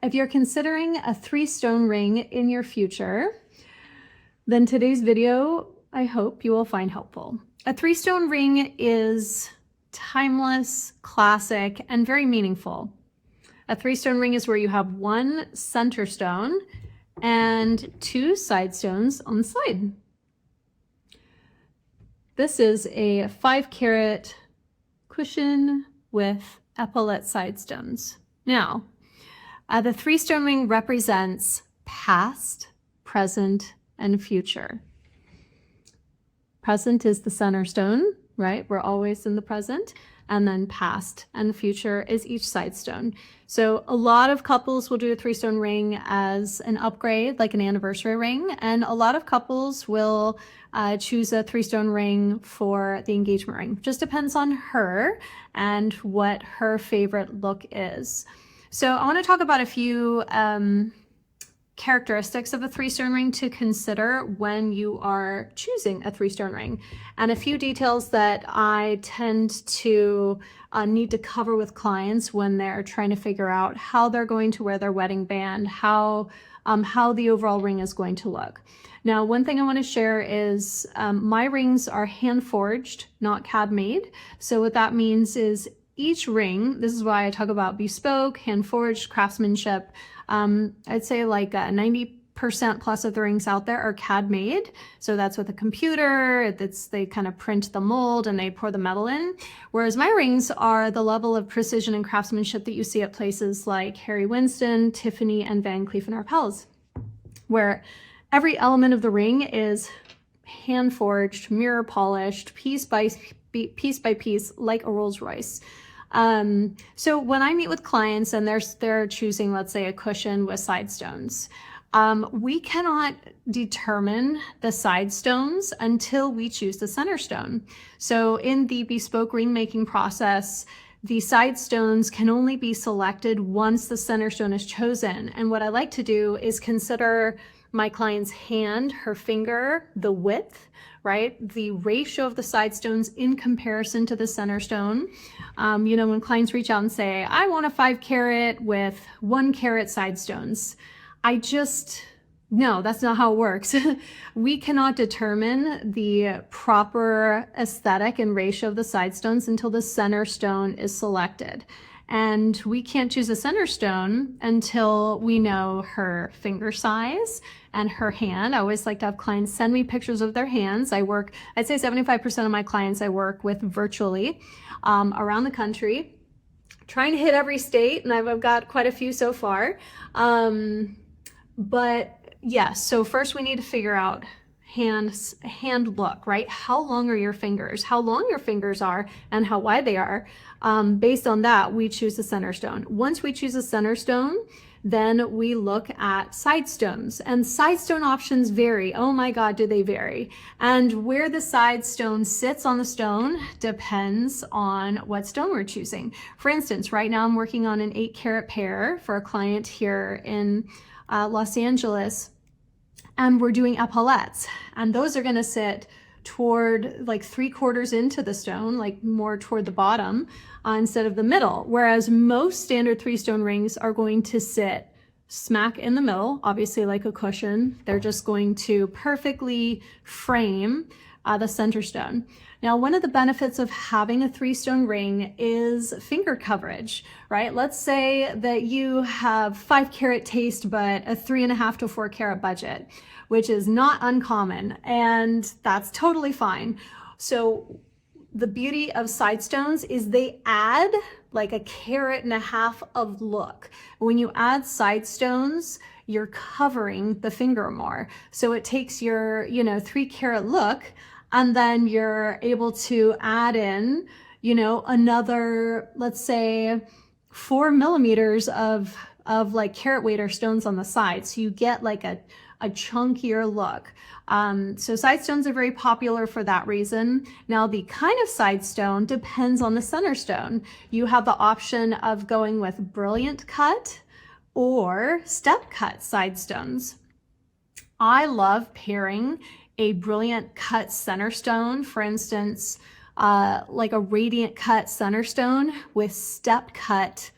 If you're considering a 3-stone ring in your future, then today's video, I hope you will find helpful. A 3-stone ring is timeless, classic, and very meaningful. A 3-stone ring is where you have one center stone and 2 side stones on the side. This is a 5-carat cushion with epaulette side stones. Now, the 3-stone ring represents past, present, and future. Present is the center stone, right? We're always in the present. And then past and future is each side stone. So a lot of couples will do a 3-stone ring as an upgrade, like an anniversary ring. And a lot of couples will choose a 3-stone ring for the engagement ring. Just depends on her and what her favorite look is. So I want to talk about a few characteristics of a 3-stone ring to consider when you are choosing a 3-stone ring, and a few details that I tend to need to cover with clients when they're trying to figure out how they're going to wear their wedding band, how the overall ring is going to look. Now, one thing I want to share is my rings are hand forged, not CAD made. So what that means is each ring, this is why I talk about bespoke, hand forged, craftsmanship. I'd say like 90% plus of the rings out there are CAD made. So that's with a computer, they kind of print the mold and they pour the metal in. Whereas my rings are the level of precision and craftsmanship that you see at places like Harry Winston, Tiffany, and Van Cleef & Arpels, where every element of the ring is hand forged, mirror polished, piece by piece, like a Rolls Royce. So when I meet with clients and they're choosing, let's say, a cushion with side stones, we cannot determine the side stones until we choose the center stone. So in the bespoke ring making process, the side stones can only be selected once the center stone is chosen. And what I like to do is consider my client's hand, her finger, the width, right? The ratio of the side stones in comparison to the center stone. You know, when clients reach out and say, I want a 5-carat with 1-carat side stones, no, that's not how it works. We cannot determine the proper aesthetic and ratio of the side stones until the center stone is selected. And we can't choose a center stone until we know her finger size and her hand. I always like to have clients send me pictures of their hands. I'd say 75% of my clients I work with virtually around the country, trying to hit every state, and I've got quite a few so far. But yes, so first we need to figure out hand look, right? How long are your fingers? How long your fingers are and how wide they are. Based on that, we choose the center stone. Once we choose a center stone, then we look at side stones, and side stone options vary. Oh my God, do they vary? And where the side stone sits on the stone depends on what stone we're choosing. For instance, right now I'm working on an 8-carat pair for a client here in Los Angeles, and we're doing epaulettes, and those are going to sit toward like 3/4 into the stone, like more toward the bottom instead of the middle. Whereas most standard 3-stone rings are going to sit smack in the middle, obviously like a cushion. They're just going to perfectly frame the center stone. Now, one of the benefits of having a 3-stone ring is finger coverage, right? Let's say that you have 5-carat taste, but a 3.5 to 4-carat budget, which is not uncommon, and that's totally fine. So the beauty of side stones is they add like a 1.5 carats of look. When you add side stones, you're covering the finger more. So it takes your, 3-carat look, and then you're able to add in, another, let's say 4 millimeters of like carat weight or stones on the side. So you get like a chunkier look. So side stones are very popular for that reason. Now, the kind of side stone depends on the center stone. You have the option of going with brilliant cut or step cut side stones. I love pairing a brilliant cut center stone, for instance, like a radiant cut center stone with step cut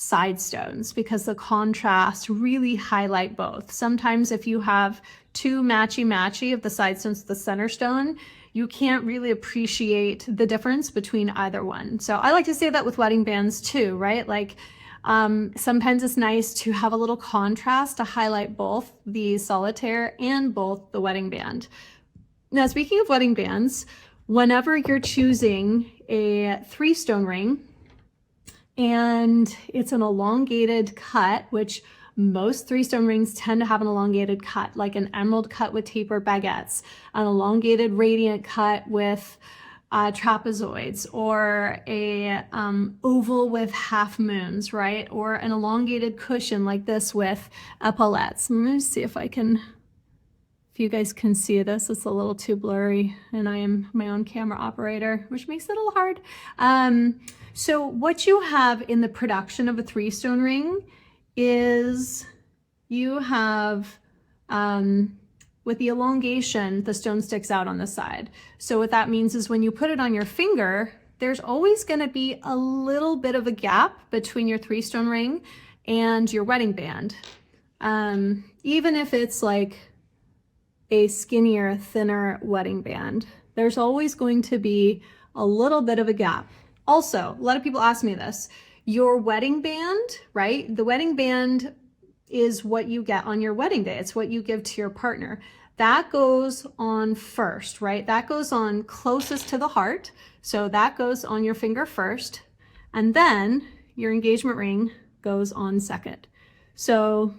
side stones because the contrast really highlight both. Sometimes if you have too matchy of the side stones to the center stone, you can't really appreciate the difference between either one. So I like to say that with wedding bands too, right? Like sometimes it's nice to have a little contrast to highlight both the solitaire and both the wedding band. Now, speaking of wedding bands, whenever you're choosing a 3-stone ring and it's an elongated cut, which most 3-stone rings tend to have an elongated cut, like an emerald cut with tapered baguettes, an elongated radiant cut with trapezoids, or a oval with half moons, right? Or an elongated cushion like this with epaulettes. Let me see if you guys can see this. It's a little too blurry, and I am my own camera operator, which makes it a little hard. So what you have in the production of a 3-stone ring is you have, with the elongation, the stone sticks out on the side. So what that means is when you put it on your finger, there's always going to be a little bit of a gap between your 3-stone ring and your wedding band. Even if it's like a skinnier, thinner wedding band, there's always going to be a little bit of a gap. Also, a lot of people ask me this. Your wedding band, right? The wedding band is what you get on your wedding day. It's what you give to your partner. That goes on first, right? That goes on closest to the heart. So that goes on your finger first. And then your engagement ring goes on second. So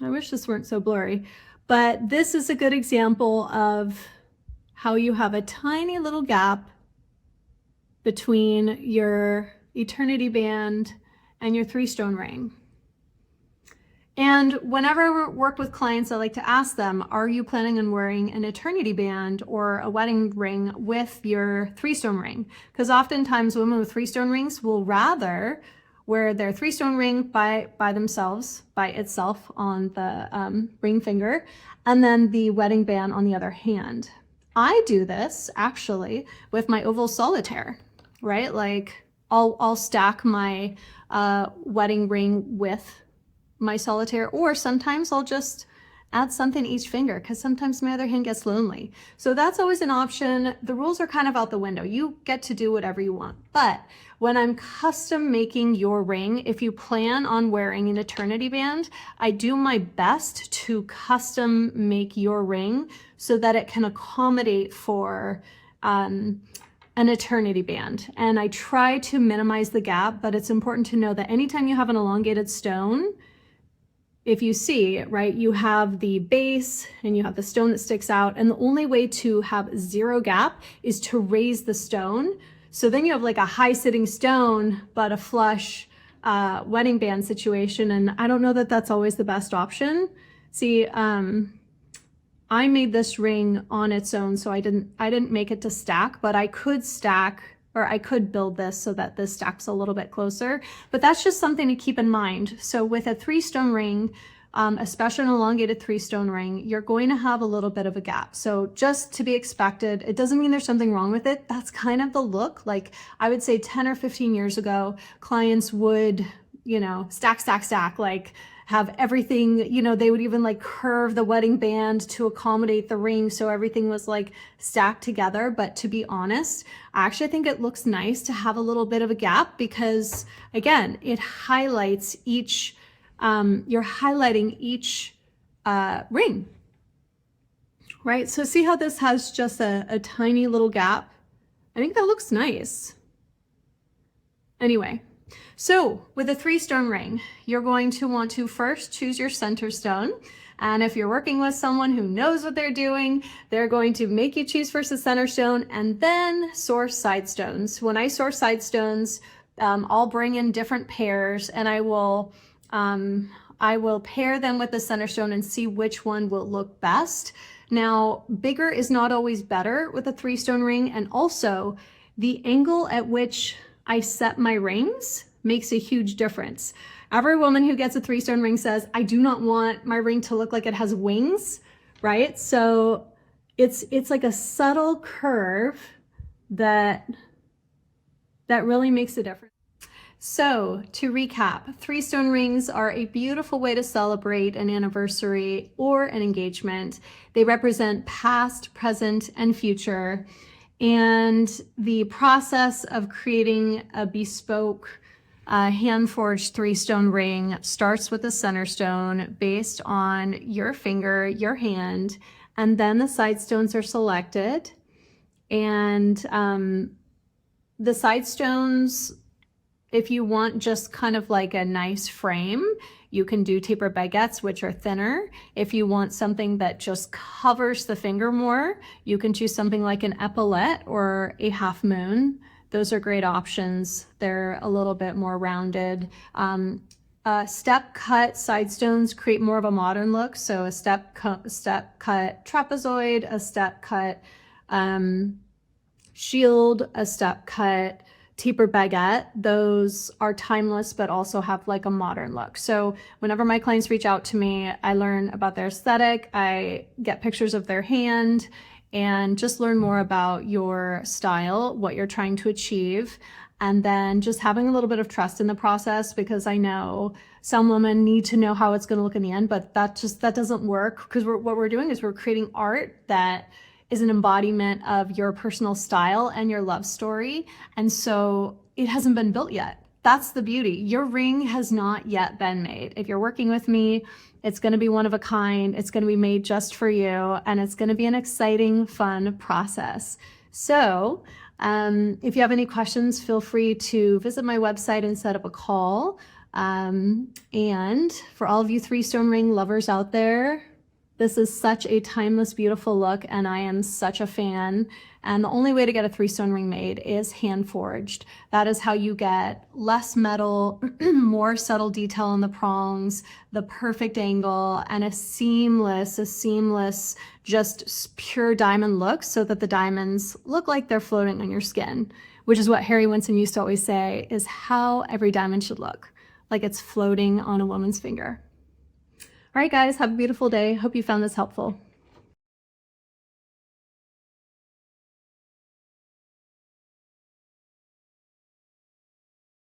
I wish this weren't so blurry, but this is a good example of how you have a tiny little gap between your eternity band and your 3-stone ring. And whenever I work with clients, I like to ask them, are you planning on wearing an eternity band or a wedding ring with your 3-stone ring? Because oftentimes women with 3-stone rings will rather wear their 3-stone ring by themselves, by itself on the ring finger, and then the wedding band on the other hand. I do this actually with my oval solitaire, right? Like I'll stack my wedding ring with my solitaire, or sometimes I'll just add something each finger because sometimes my other hand gets lonely. So that's always an option. The rules are kind of out the window. You get to do whatever you want. But when I'm custom making your ring, if you plan on wearing an eternity band, I do my best to custom make your ring so that it can accommodate for an eternity band. And I try to minimize the gap, but it's important to know that anytime you have an elongated stone, if you see, right, you have the base and you have the stone that sticks out, and the only way to have 0 gap is to raise the stone. So then you have like a high sitting stone, but a flush wedding band situation. And I don't know that that's always the best option. See, I made this ring on its own, so I didn't make it to stack, but I could stack, or I could build this so that this stacks a little bit closer, but that's just something to keep in mind. So with a 3-stone ring, especially an elongated 3-stone ring, you're going to have a little bit of a gap. So just to be expected, it doesn't mean there's something wrong with it. That's kind of the look. Like I would say 10 or 15 years ago, clients would, stack, like have everything, they would even like curve the wedding band to accommodate the ring so everything was like stacked together. But to be honest, I actually think it looks nice to have a little bit of a gap because, again, it highlights each, you're highlighting each ring, right? So see how this has just a tiny little gap? I think that looks nice. Anyway. So with a 3-stone ring, you're going to want to first choose your center stone. And if you're working with someone who knows what they're doing, they're going to make you choose first the center stone and then source side stones. When I source side stones, I'll bring in different pairs and I will pair them with the center stone and see which one will look best. Now, bigger is not always better with a 3-stone ring, and also the angle at which I set my rings makes a huge difference. Every woman who gets a 3-stone ring says, I do not want my ring to look like it has wings, right? So it's like a subtle curve that really makes a difference. So to recap, 3-stone rings are a beautiful way to celebrate an anniversary or an engagement. They represent past, present, and future. And the process of creating a bespoke hand-forged 3-stone ring starts with the center stone based on your finger, your hand, and then the side stones are selected. And the side stones, if you want just kind of like a nice frame, you can do taper baguettes, which are thinner. If you want something that just covers the finger more, you can choose something like an epaulette or a half moon. Those are great options. They're a little bit more rounded. Step cut side stones create more of a modern look. So a step cut trapezoid, a step cut shield, a step cut taper baguette, those are timeless, but also have like a modern look. So whenever my clients reach out to me, I learn about their aesthetic, I get pictures of their hand, and just learn more about your style, what you're trying to achieve, and then just having a little bit of trust in the process, because I know some women need to know how it's going to look in the end, but that doesn't work, because what we're doing is we're creating art that is an embodiment of your personal style and your love story. And so it hasn't been built yet. That's the beauty. Your ring has not yet been made. If you're working with me, it's going to be one of a kind. It's going to be made just for you. And it's going to be an exciting, fun process. So if you have any questions, feel free to visit my website and set up a call. And for all of you 3-stone ring lovers out there, this is such a timeless, beautiful look, and I am such a fan. And the only way to get a 3-stone ring made is hand forged. That is how you get less metal, more subtle detail on the prongs, the perfect angle, and a seamless, just pure diamond look, so that the diamonds look like they're floating on your skin, which is what Harry Winston used to always say is how every diamond should look, like it's floating on a woman's finger. All right, guys, have a beautiful day. Hope you found this helpful.